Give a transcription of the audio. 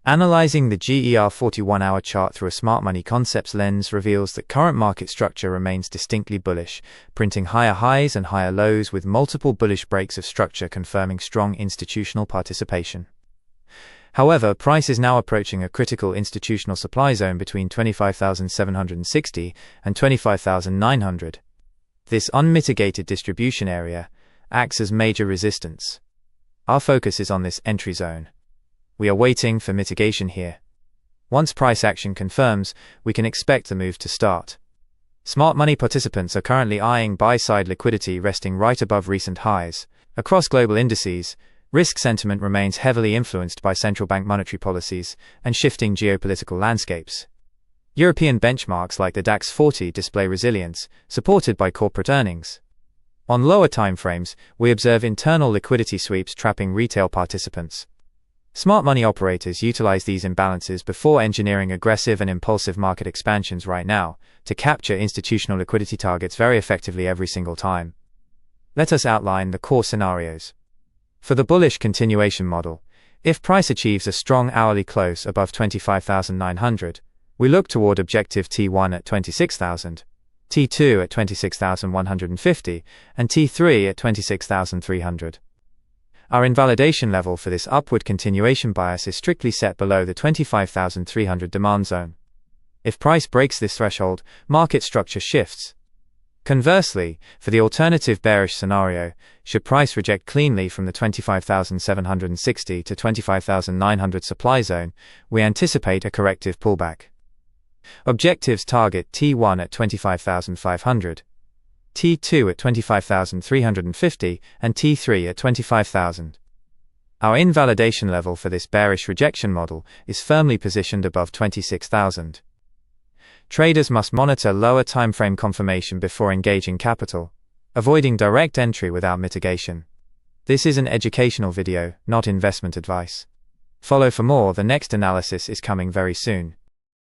Analyzing the GER40 1-hour chart through a smart money concepts lens reveals that current market structure remains distinctly bullish, printing higher highs and higher lows with multiple bullish breaks of structure confirming strong institutional participation. However, price is now approaching a critical institutional supply zone between 25,760 and 25,900. This unmitigated distribution area acts as major resistance. Our focus is on this entry zone. We are waiting for mitigation here. Once price action confirms, we can expect the move to start. Smart money participants are currently eyeing buy-side liquidity resting right above recent highs. Across global indices, risk sentiment remains heavily influenced by central bank monetary policies and shifting geopolitical landscapes. European benchmarks like the DAX 40 display resilience, supported by corporate earnings. On lower timeframes, we observe internal liquidity sweeps trapping retail participants. Smart money operators utilize these imbalances before engineering aggressive and impulsive market expansions right now to capture institutional liquidity targets very effectively every single time. Let us outline the core scenarios. For the bullish continuation model, if price achieves a strong hourly close above 25,900, we look toward objective T1 at 26,000, T2 at 26,150, and T3 at 26,300. Our invalidation level for this upward continuation bias is strictly set below the 25,300 demand zone. If price breaks this threshold, market structure shifts. Conversely, for the alternative bearish scenario, should price reject cleanly from the 25,760 to 25,900 supply zone, we anticipate a corrective pullback. Objectives target T1 at 25,500. T2 at 25,350, and T3 at 25,000. Our invalidation level for this bearish rejection model is firmly positioned above 26,000. Traders must monitor lower timeframe confirmation before engaging capital, avoiding direct entry without mitigation. This is an educational video, not investment advice. Follow for more. The next analysis is coming very soon.